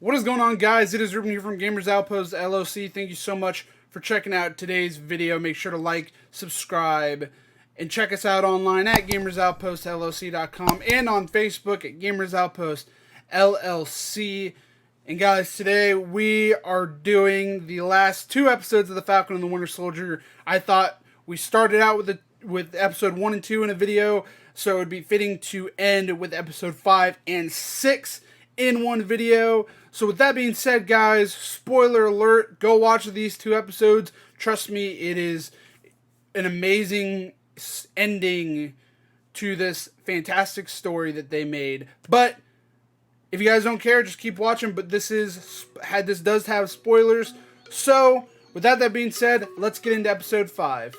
What is going on, guys? It is Reuben here from Gamers Outpost LLC. Thank you so much for checking out today's video. Make sure to like, subscribe, and check us out online at gamersoutpostllc.com and on Facebook at Gamers Outpost LLC. And guys, today we are doing the last two episodes of the Falcon and the Winter Soldier. I thought we started out with episode 1 and 2 in a video, so it would be fitting to end with episode 5 and 6 in one video. So with that being said, guys, spoiler alert, go watch these two episodes. Trust me, it is an amazing ending to this fantastic story that they made. But if you guys don't care, just keep watching. But this does have spoilers. So with that being said, let's get into episode 5.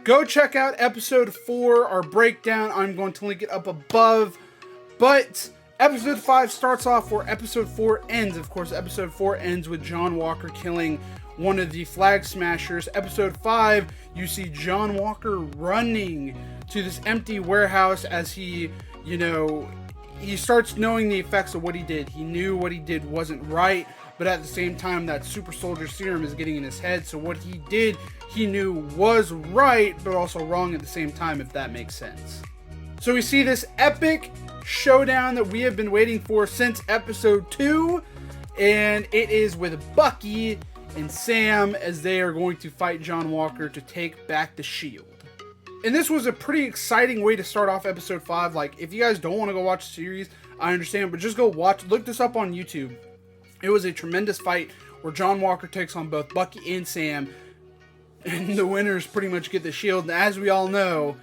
Go check out episode 4, our breakdown. I'm going to link it up above. But episode 5 starts off where episode 4 ends. Of course, episode 4 ends with John Walker killing one of the Flag Smashers. Episode 5, you see John Walker running to this empty warehouse as he starts knowing the effects of what he did. He knew what he did wasn't right, but at the same time, that super soldier serum is getting in his head. So what he did, he knew was right, but also wrong at the same time, if that makes sense. So we see this epic showdown that we have been waiting for since episode 2, and it is with Bucky and Sam as they are going to fight John Walker to take back the shield. And this was a pretty exciting way to start off episode 5. Like, if you guys don't want to go watch the series, I understand, but just go look this up on YouTube. It was a tremendous fight where John Walker takes on both Bucky and Sam, and the winners pretty much get the shield. And as we all know,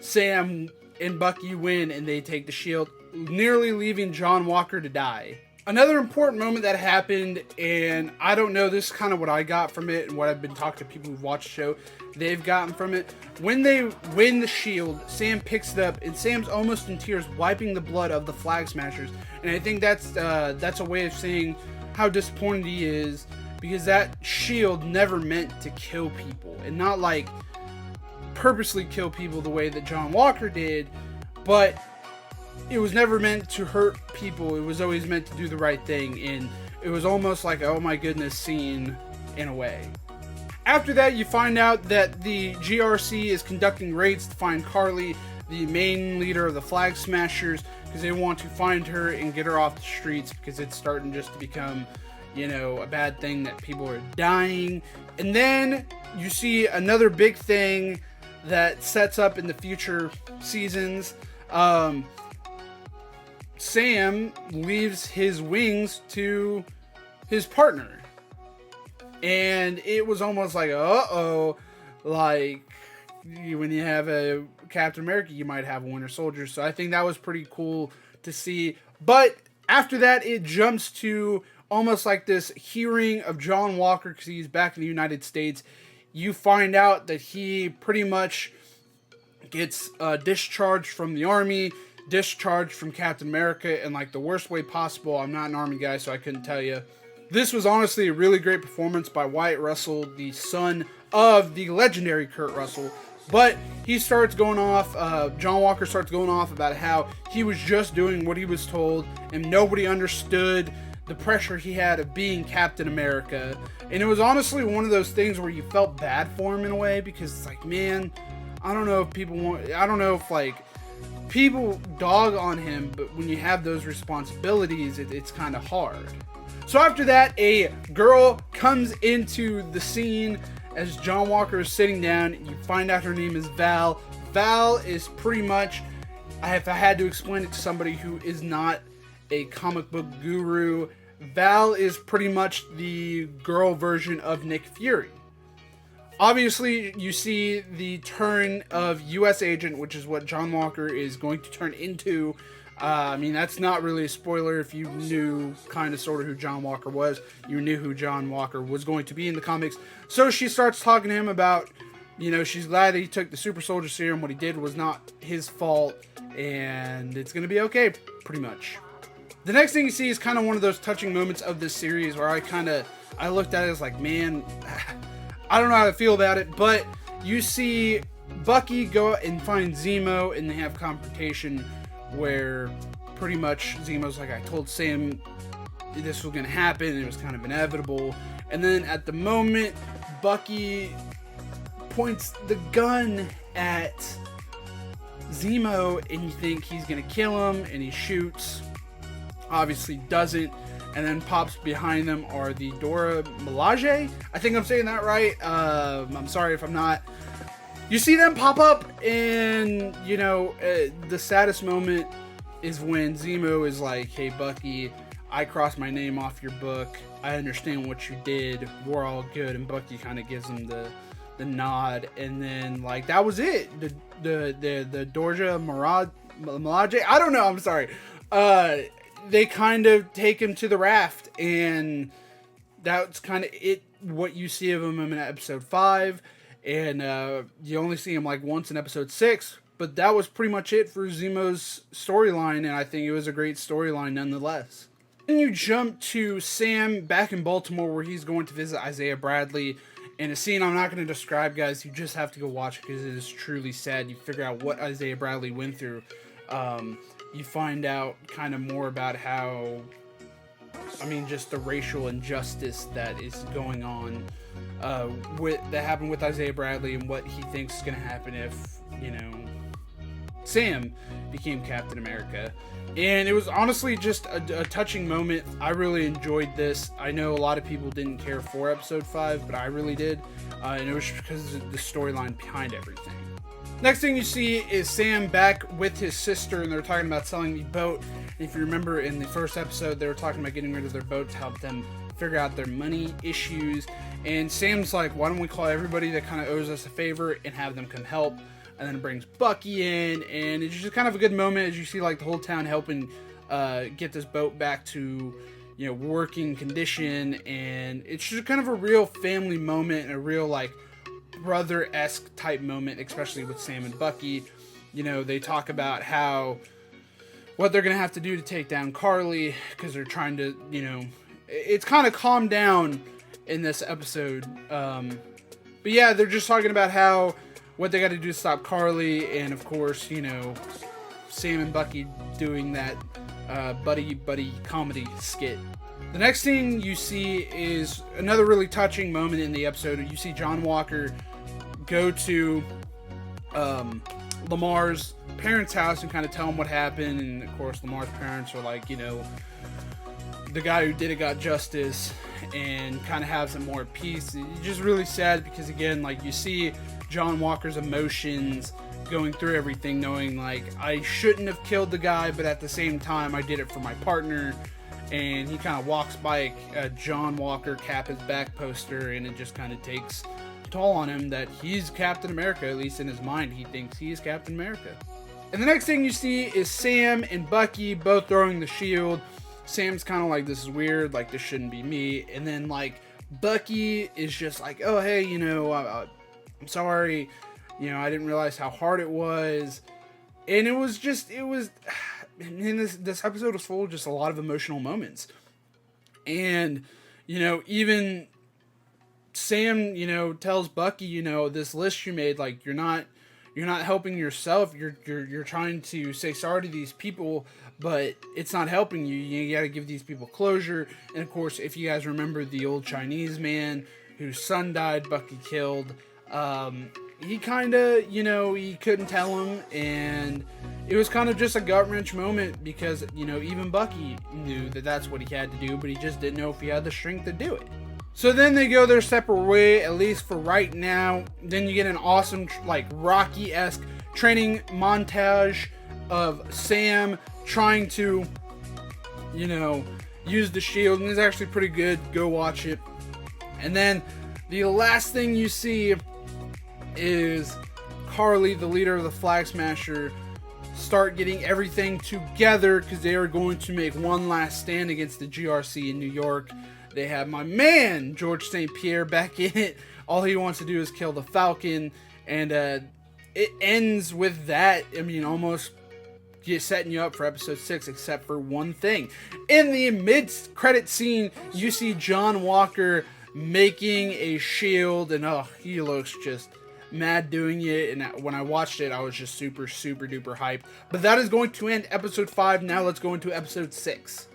Sam and Bucky win and they take the shield, nearly leaving John Walker to die. Another important moment that happened, and I don't know, this is kind of what I got from it and what I've been talking to people who've watched the show, they've gotten from it. When they win the shield, Sam picks it up, and Sam's almost in tears, wiping the blood of the Flag Smashers. And I think that's a way of saying how disappointed he is, because that shield never meant to kill people, and not like purposely kill people the way that John Walker did, but it was never meant to hurt people. It was always meant to do the right thing, and it was almost like a, oh my goodness scene in a way. After that, you find out that the GRC is conducting raids to find Carly, the main leader of the Flag Smashers, because they want to find her and get her off the streets, because it's starting just to become, a bad thing that people are dying. And then you see another big thing that sets up in the future seasons. Sam leaves his wings to his partner, and it was almost like, like when you have a Captain America, you might have a Winter Soldier. So I think that was pretty cool to see. But after that, it jumps to almost like this hearing of John Walker, because he's back in the United States. You find out that he pretty much gets discharged from the army, discharged from Captain America in like the worst way possible. I'm not an army guy, so I couldn't tell you. This was honestly a really great performance by Wyatt Russell, the son of the legendary Kurt Russell. But he starts going off, John Walker starts going off about how he was just doing what he was told, and nobody understood the pressure he had of being Captain America. And it was honestly one of those things where you felt bad for him in a way, because it's like, man, I don't know if like people dog on him, but when you have those responsibilities, it's kind of hard. So after that, a girl comes into the scene as John Walker is sitting down. You find out her name is Val. Val is pretty much, if I had to explain it to somebody who is not a comic book guru, Val is pretty much the girl version of Nick Fury. Obviously, you see the turn of U.S. Agent, which is what John Walker is going to turn into. I mean, that's not really a spoiler if you knew kind of sort of who John Walker was. You knew who John Walker was going to be in the comics. So she starts talking to him about, she's glad that he took the super soldier serum. What he did was not his fault, and it's going to be okay, pretty much. The next thing you see is kind of one of those touching moments of this series where I looked at it as like, man, I don't know how to feel about it, but you see Bucky go and find Zemo, and they have confrontation where pretty much Zemo's like, I told Sam this was going to happen, and it was kind of inevitable. And then at the moment, Bucky points the gun at Zemo, and you think he's going to kill him, and he shoots. Obviously doesn't. And then pops behind them are the Dora Milaje. I think I'm saying that right. I'm sorry if I'm not. You see them pop up, and, you know, the saddest moment is when Zemo is like, hey, Bucky, I crossed my name off your book. I understand what you did. We're all good. And Bucky kind of gives him the nod. And then, like, that was it. The Dorja Milaje. I don't know. I'm sorry. They kind of take him to the raft, and that's kind of it. What you see of him in episode 5, and you only see him like once in episode 6. But that was pretty much it for Zemo's storyline, and I think it was a great storyline nonetheless. Then you jump to Sam back in Baltimore, where he's going to visit Isaiah Bradley, in a scene I'm not going to describe, guys. You just have to go watch it because it is truly sad. You figure out what Isaiah Bradley went through. You find out kind of more about how, I mean, just the racial injustice that is going on that happened with Isaiah Bradley, and what he thinks is going to happen if, you know, Sam became Captain America. And it was honestly just a touching moment. I really enjoyed this. I know a lot of people didn't care for episode 5, but I really did. And it was because of the storyline behind everything. Next thing you see is Sam back with his sister, and they're talking about selling the boat. And if you remember in the first episode, they were talking about getting rid of their boat to help them figure out their money issues. And Sam's like, why don't we call everybody that kind of owes us a favor and have them come help? And then it brings Bucky in, and it's just kind of a good moment as you see like the whole town helping get this boat back to, you know, working condition. And it's just kind of a real family moment, and a real like brother-esque type moment, especially with Sam and Bucky. You know, they talk about what they're gonna have to do to take down Carly, because they're trying to, you know, it's kind of calmed down in this episode. But yeah, they're just talking about what they got to do to stop Carly, and of course, you know, Sam and Bucky doing that buddy comedy skit. The next thing you see is another really touching moment in the episode. You see John Walker go to Lamar's parents' house and kind of tell him what happened. And of course, Lamar's parents are like, you know, the guy who did it got justice, and kind of have some more peace. It's just really sad because, again, like, you see John Walker's emotions going through everything, knowing like, I shouldn't have killed the guy, but at the same time I did it for my partner. And he kind of walks by a John Walker Cap His Back poster, and it just kind of takes a toll on him that he's Captain America. At least in his mind, he thinks he is Captain America. And the next thing you see is Sam and Bucky both throwing the shield. Sam's kind of like, this is weird, like, this shouldn't be me. And then like Bucky is just like, oh hey, you know, I'm sorry, you know, I didn't realize how hard it was. And it was and this episode was full of just a lot of emotional moments. And, you know, even Sam, you know, tells Bucky, you know, this list you made, like, you're not helping yourself. You're trying to say sorry to these people, but it's not helping you. You got to give these people closure. And of course, if you guys remember the old Chinese man whose son died, Bucky killed, he kind of, you know, he couldn't tell him, and it was kind of just a gut-wrench moment because, you know, even Bucky knew that that's what he had to do, but he just didn't know if he had the strength to do it. So then they go their separate way, at least for right now. Then you get an awesome, like, Rocky-esque training montage of Sam trying to, you know, use the shield, and it's actually pretty good. Go watch it. And then the last thing you see is Carly, the leader of the Flag Smasher, start getting everything together because they are going to make one last stand against the GRC in New York. They have my man George St. Pierre back in it. All he wants to do is kill the Falcon, and it ends with that. I mean, almost setting you up for episode 6, except for one thing. In the mid-credit scene, you see John Walker making a shield, and oh, he looks just mad doing it, and when I watched it, I was just super duper hyped. But that is going to end episode 5. Now let's go into episode 6.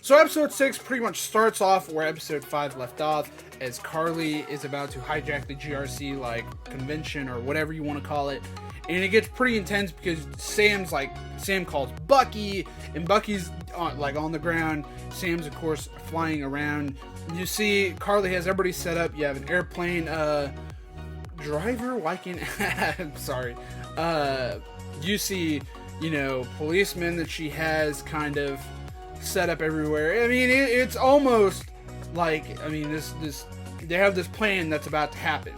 So episode 6 pretty much starts off where episode 5 left off, as Carly is about to hijack the GRC like convention or whatever you want to call it. And it gets pretty intense because Sam calls Bucky, and Bucky's on the ground. Sam's of course flying around. You see Carly has everybody set up. You have an airplane driver. Why can't I'm sorry. You see, policemen that she has kind of set up everywhere. I mean, it's almost like, this they have this plan that's about to happen.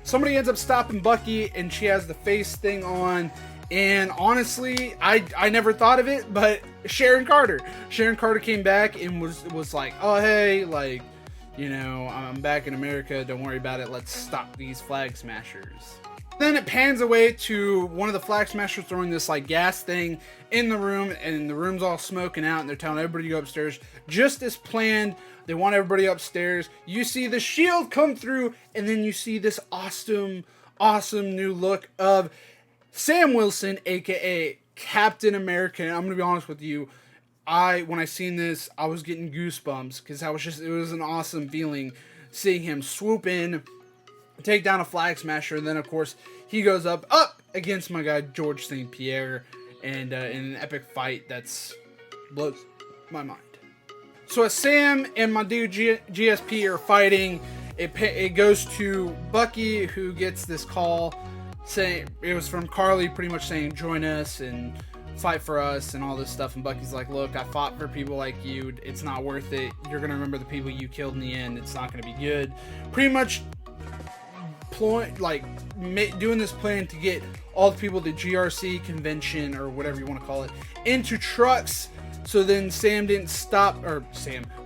Somebody ends up stopping Bucky, and she has the face thing on. And honestly, I never thought of it, but Sharon Carter came back and was like, oh hey, I'm back in America, don't worry about it, let's stop these flag smashers. Then it pans away to one of the flag smashers throwing this gas thing in the room, and the room's all smoking out, and they're telling everybody to go upstairs. Just as planned, they want everybody upstairs. You see the shield come through, and then you see this awesome new look of Sam Wilson, aka Captain America. And I'm gonna be honest with you, when I seen this, I was getting goosebumps because it was an awesome feeling seeing him swoop in, take down a flag smasher, and then of course he goes up against my guy George St. Pierre, and in an epic fight that's blows my mind. So as Sam and my dude GSP are fighting, it goes to Bucky, who gets this call saying it was from Carly, pretty much saying join us and fight for us and all this stuff. And Bucky's like, look, I fought for people like you, it's not worth it, you're gonna remember the people you killed in the end, it's not gonna be good. Pretty much doing this plan to get all the people at the GRC convention, or whatever you want to call it, into trucks. So then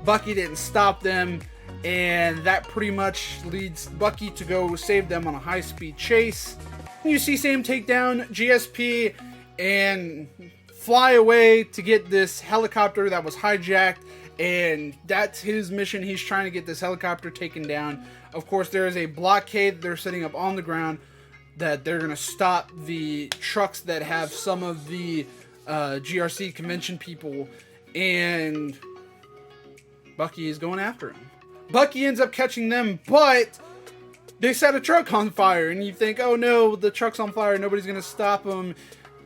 Bucky didn't stop them, and that pretty much leads Bucky to go save them on a high-speed chase. You see Sam take down GSP and fly away to get this helicopter that was hijacked, and that's his mission. He's trying to get this helicopter taken down. Of course, there is a blockade they're setting up on the ground that they're going to stop the trucks that have some of the GRC convention people, and Bucky is going after him. Bucky ends up catching them, but they set a truck on fire, and you think, oh no, the truck's on fire, nobody's going to stop them.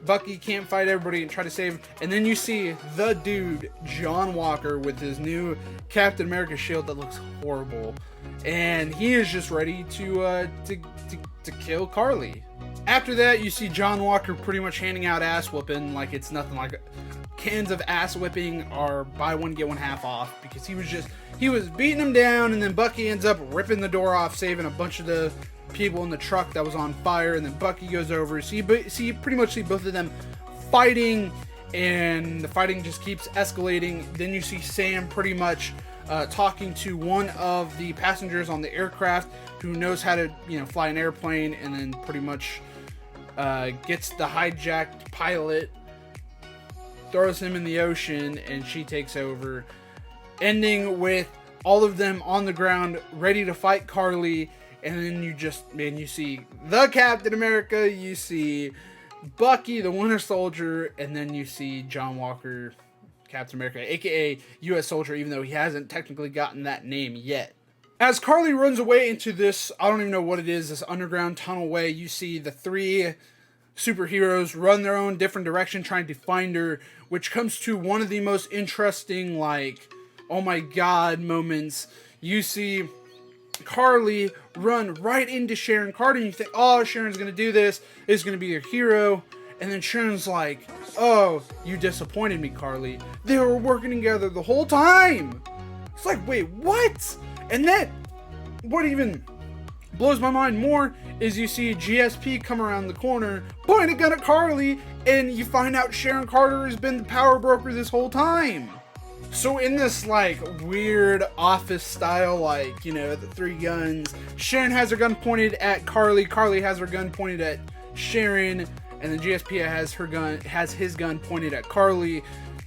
Bucky can't fight everybody and try to save him. And then you see the dude, John Walker, with his new Captain America shield that looks horrible. And he is just ready to kill Carly. After that, you see John Walker pretty much handing out ass whooping like it's nothing. Like cans of ass whipping are buy one get one half off, because he was beating him down, and then Bucky ends up ripping the door off, saving a bunch of the people in the truck that was on fire. And then Bucky goes over, so you pretty much see both of them fighting, and the fighting just keeps escalating. Then you see Sam pretty much talking to one of the passengers on the aircraft who knows how to fly an airplane, and then pretty much gets the hijacked pilot, throws him in the ocean, and she takes over, ending with all of them on the ground ready to fight Carly. And then you see the Captain America, you see Bucky, the Winter Soldier, and then you see John Walker, Captain America, aka US Soldier, even though he hasn't technically gotten that name yet. As Carly runs away into this, I don't even know what it is, this underground tunnel way, you see the three superheroes run their own different direction trying to find her, which comes to one of the most interesting, oh my god moments. You see Carly run right into Sharon Carter, and you think, oh, Sharon's gonna do this, is gonna be your hero. And then Sharon's like, oh, you disappointed me, Carly. They were working together the whole time. It's like, wait, what? And then what even blows my mind more is you see GSP come around the corner, point a gun at Carly, and you find out Sharon Carter has been the power broker this whole time. So in this weird office style, the three guns, Sharon has her gun pointed at Carly, Carly has her gun pointed at Sharon, and then GSP has his gun pointed at Carly.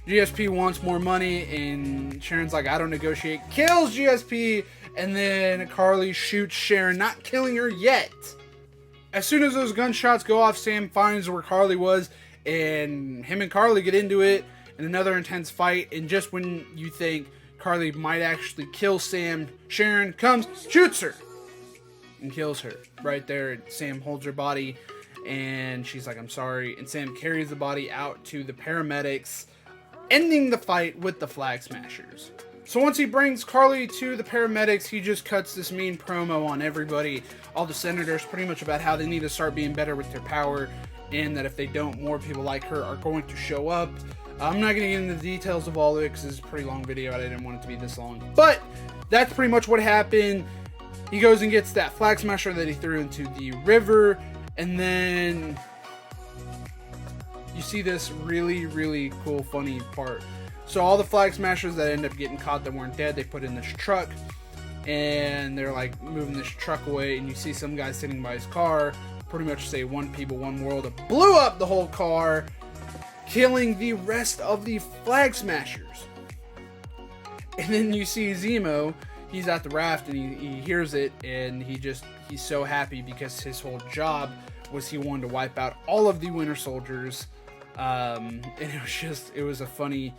GSP wants more money, and Sharon's like, I don't negotiate, kills GSP, and then Carly shoots Sharon, not killing her yet. as soon as those gunshots go off, Sam finds where Carly was, and him and Carly get into it in another intense fight. And just when you think Carly might actually kill Sam, Sharon comes, shoots her, and kills her right there. Sam holds her body, and she's like, I'm sorry. And Sam carries the body out to the paramedics, ending the fight with the Flag Smashers. So once he brings Carly to the paramedics, he just cuts this mean promo on everybody, all the senators, pretty much about how they need to start being better with their power, and that if they don't, more people like her are going to show up. I'm not going to get into the details of all of it because it's a pretty long video and I didn't want it to be this long. But that's pretty much what happened. He goes and gets that Flag Smasher that he threw into the river, and then you see this really, really cool, funny part. So all the Flag Smashers that end up getting caught that weren't dead, they put in this truck, and they're like moving this truck away, and you see some guy sitting by his car, pretty much say one people, one world. It blew up the whole car, killing the rest of the Flag Smashers. And then you see Zemo, he's at the raft, and he hears it, and he's so happy because his whole job was he wanted to wipe out all of the Winter Soldiers. And it was a funny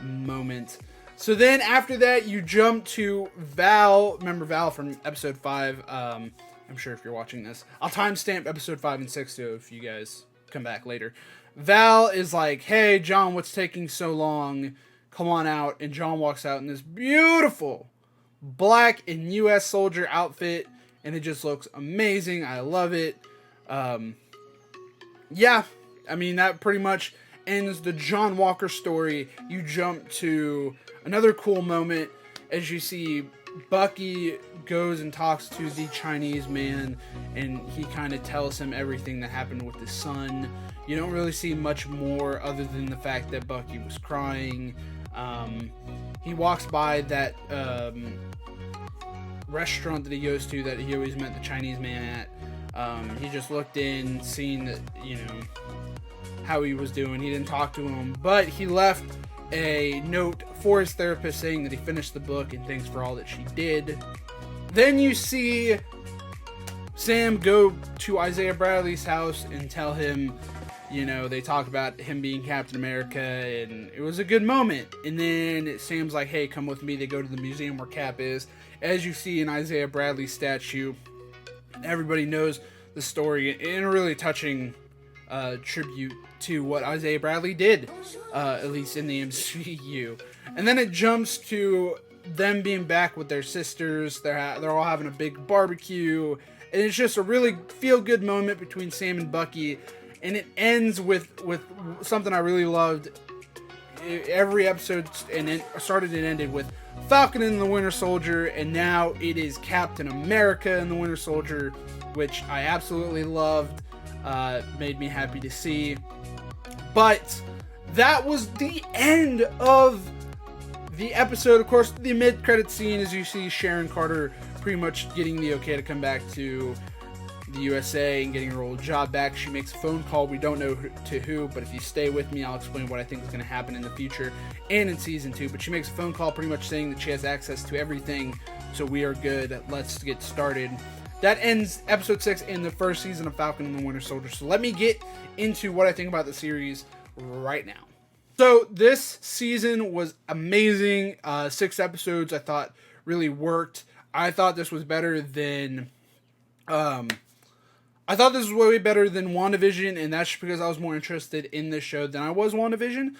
moment. So then after that, you jump to Val. Remember Val from episode 5? I'm sure if you're watching this, I'll timestamp episode 5 and 6 too if you guys come back later. Val is like, hey John, what's taking so long? Come on out. And John walks out in this beautiful black and US soldier outfit, and it just looks amazing. I love it. Yeah, I mean, that pretty much ends the John Walker story. You jump to another cool moment as you see Bucky goes and talks to the Chinese man, and he kind of tells him everything that happened with his son. You don't really see much more other than the fact that Bucky was crying. He walks by that restaurant that he goes to that he always met the Chinese man at. He just looked in, seen that, how he was doing. He didn't talk to him, but he left a note for his therapist saying that he finished the book and thanks for all that she did. Then you see Sam go to Isaiah Bradley's house and tell him, they talk about him being Captain America, and it was a good moment. And then Sam's like, hey, come with me. They go to the museum where Cap is. As you see an Isaiah Bradley statue, everybody knows the story in a really touching tribute to what Isaiah Bradley did, at least in the MCU. And then it jumps to them being back with their sisters. They're all having a big barbecue, and it's just a really feel-good moment between Sam and Bucky. And it ends with something I really loved. Every episode started and ended with Falcon and the Winter Soldier, and now it is Captain America and the Winter Soldier, which I absolutely loved. Made me happy to see. But that was the end of the episode. Of course, the mid-credit scene is you see Sharon Carter pretty much getting the okay to come back to the USA and getting her old job back. She makes a phone call. We don't know to who, but if you stay with me, I'll explain what I think is going to happen in the future and in season 2. But she makes a phone call pretty much saying that she has access to everything, so we are good. Let's get started. That ends episode 6 in the first season of Falcon and the Winter Soldier. So let me get into what I think about the series right now. So this season was amazing. 6 episodes I thought really worked. I thought this was better than way better than WandaVision, and that's because I was more interested in this show than I was WandaVision.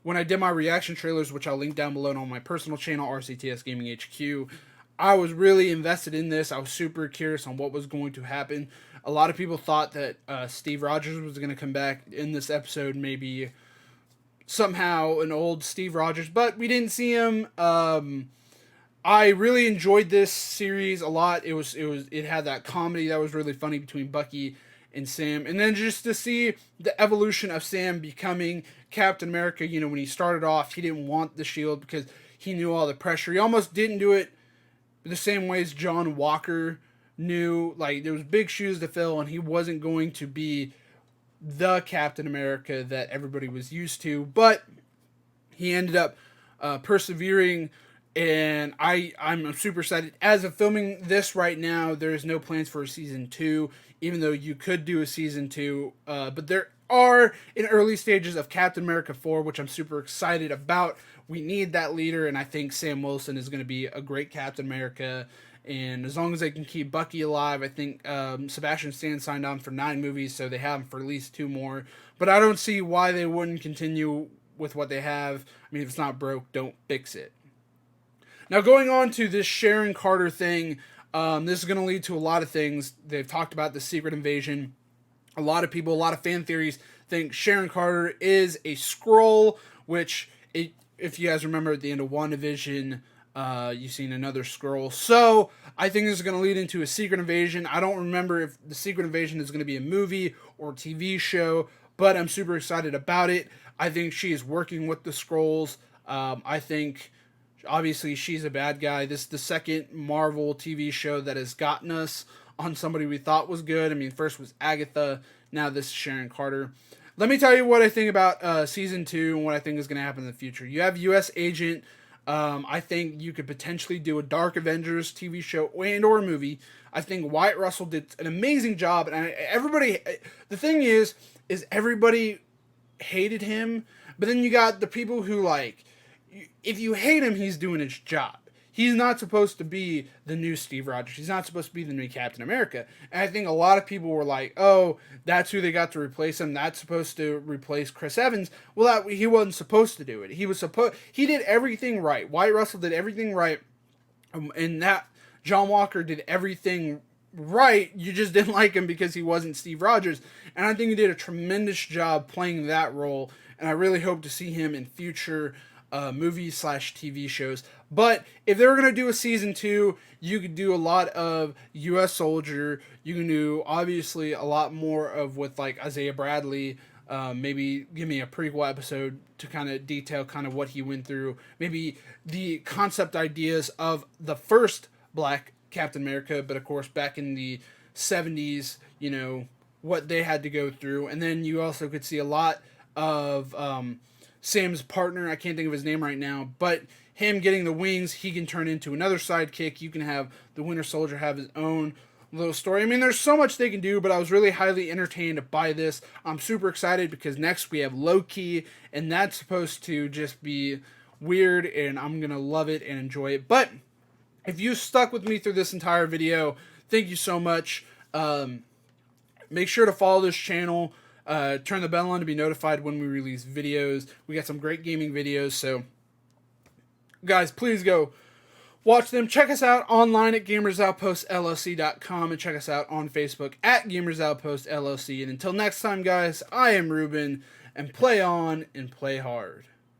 When I did my reaction trailers, which I'll link down below on my personal channel, RCTS Gaming HQ, I was really invested in this. I was super curious on what was going to happen. A lot of people thought that Steve Rogers was going to come back in this episode, maybe somehow an old Steve Rogers, but we didn't see him. I really enjoyed this series a lot. It had that comedy that was really funny between Bucky and Sam, and then just to see the evolution of Sam becoming Captain America. When he started off, he didn't want the shield because he knew all the pressure. He almost didn't do it the same way as John Walker knew. Like, there was big shoes to fill, and he wasn't going to be the Captain America that everybody was used to. But he ended up persevering And I'm super excited. As of filming this right now, there is no plans for a season 2, even though you could do a season 2. But there are in early stages of Captain America 4, which I'm super excited about. We need that leader, and I think Sam Wilson is going to be a great Captain America. And as long as they can keep Bucky alive, I think Sebastian Stan signed on for 9 movies, so they have him for at least 2 more. But I don't see why they wouldn't continue with what they have. I mean, if it's not broke, don't fix it. Now, going on to this Sharon Carter thing, this is going to lead to a lot of things. They've talked about the secret invasion. A lot of people, a lot of fan theories think Sharon Carter is a Skrull, which, if you guys remember at the end of WandaVision, you've seen another Skrull. So, I think this is going to lead into a secret invasion. I don't remember if the secret invasion is going to be a movie or TV show, but I'm super excited about it. I think she is working with the Skrulls. I think... Obviously, she's a bad guy. This is the second Marvel TV show that has gotten us on somebody we thought was good. I mean, first was Agatha. Now this is Sharon Carter. Let me tell you what I think about Season 2 and what I think is going to happen in the future. You have U.S. Agent. I think you could potentially do a Dark Avengers TV show and or a movie. I think Wyatt Russell did an amazing job. And the thing is everybody hated him. But then you got the people who, like... If you hate him, he's doing his job. He's not supposed to be the new Steve Rogers. He's not supposed to be the new Captain America. And I think a lot of people were like, oh, that's who they got to replace him. That's supposed to replace Chris Evans. Well, he wasn't supposed to do it. He did everything right. Wyatt Russell did everything right. And that John Walker did everything right. You just didn't like him because he wasn't Steve Rogers. And I think he did a tremendous job playing that role. And I really hope to see him in future movies / TV shows. But if they were going to do a season 2, you could do a lot of U.S. Soldier. You can do, obviously, a lot more of with, like, Isaiah Bradley. Maybe give me a prequel episode to kind of detail kind of what he went through. Maybe the concept ideas of the first Black Captain America, but, of course, back in the 70s, you know, what they had to go through. And then you also could see a lot of... Sam's partner, I can't think of his name right now, but him getting the wings, he can turn into another sidekick. You can have the Winter Soldier have his own little story. I mean, there's so much they can do, but I was really highly entertained by this. I'm super excited because next we have Loki, and that's supposed to just be weird, and I'm going to love it and enjoy it. But if you stuck with me through this entire video, thank you so much. Make sure to follow this channel. Turn the bell on to be notified when we release videos. We got some great gaming videos, so guys, please go watch them. Check us out online at gamersoutpostllc.com and check us out on Facebook at gamersoutpostllc. And until next time, guys, I am Reuben, and play on and play hard.